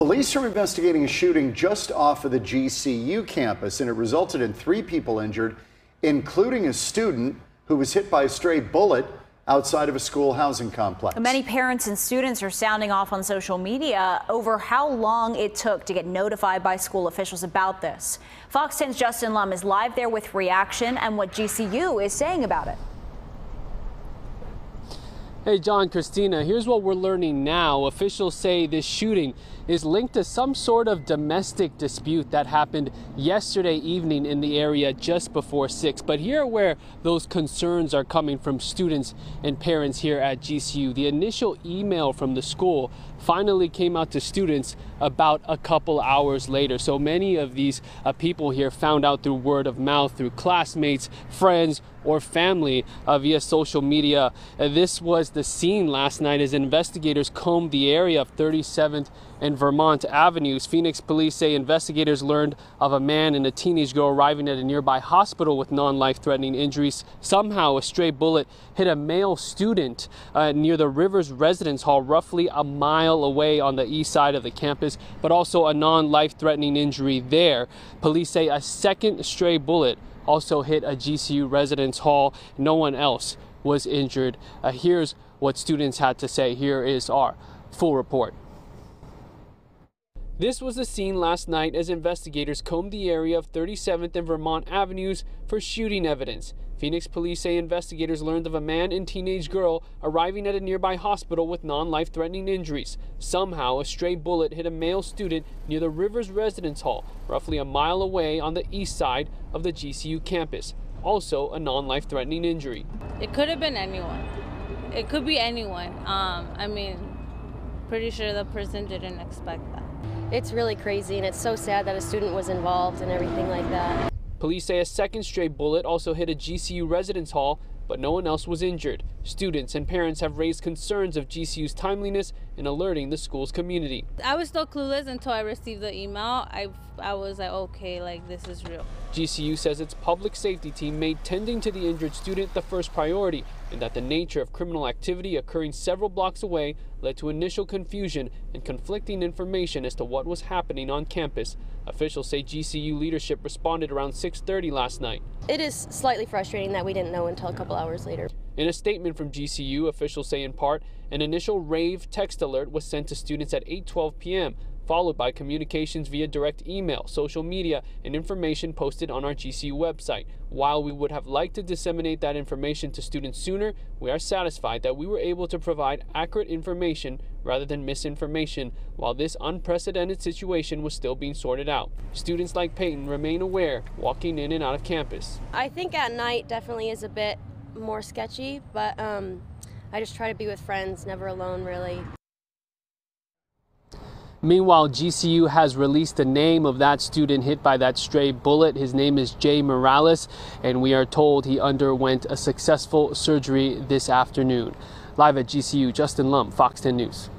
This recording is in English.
Police are investigating a shooting just off of the GCU campus, and it resulted in 3 people injured, including a student who was hit by a stray bullet outside of a school housing complex. Many parents and students are sounding off on social media over how long it took to get notified by school officials about this. Fox 10's Justin Lum is live there with reaction and what GCU is saying about it. Hey John, Christina, here's what we're learning now. Officials say this shooting is linked to some sort of domestic dispute that happened yesterday evening in the area just before 6. But here are where those concerns are coming from students and parents here at GCU. The initial email from the school finally came out to students about a couple hours later. So many of these people here found out through word of mouth, through classmates, friends, or family via social media. This was the scene last night as investigators combed the area of 37th and Vermont Avenues. Phoenix police say investigators learned of a man and a teenage girl arriving at a nearby hospital with non-life-threatening injuries. Somehow a stray bullet hit a male student near the Rivers Residence Hall, roughly a mile away on the east side of the campus, but also a non-life-threatening injury there. Police say a second stray bullet also hit a GCU residence hall. No one else was injured. Here's what students had to say. Here is our full report. This was the scene last night as investigators combed the area of 37th and Vermont Avenues for shooting evidence. Phoenix police say investigators learned of a man and teenage girl arriving at a nearby hospital with non-life-threatening injuries. Somehow, a stray bullet hit a male student near the Rivers Residence Hall, roughly a mile away on the east side of the GCU campus. Also, a non-life-threatening injury. It could have been anyone. It could be anyone. I mean, pretty sure the person didn't expect that. It's really crazy, and it's so sad that a student was involved and everything like that. Police say a second stray bullet also hit a GCU residence hall, but no one else was injured. Students and parents have raised concerns of GCU's timeliness in alerting the school's community. I was still clueless until I received the email. I was like, okay, like this is real. GCU says its public safety team made tending to the injured student the first priority, and that the nature of criminal activity occurring several blocks away led to initial confusion and conflicting information as to what was happening on campus. Officials say GCU leadership responded around 6:30 last night. It is slightly frustrating that we didn't know until a couple hours later. In a statement from GCU, officials say in part, an initial rave text alert was sent to students at 8:12 p.m., followed by communications via direct email, social media, and information posted on our GCU website. While we would have liked to disseminate that information to students sooner, we are satisfied that we were able to provide accurate information rather than misinformation while this unprecedented situation was still being sorted out. Students like Peyton remain aware walking in and out of campus. I think at night definitely is a bit more sketchy, but I just try to be with friends, never alone really. Meanwhile, GCU has released the name of that student hit by that stray bullet. His name is Jay Morales, and we are told he underwent a successful surgery this afternoon. Live at GCU, Justin Lum, Fox 10 News.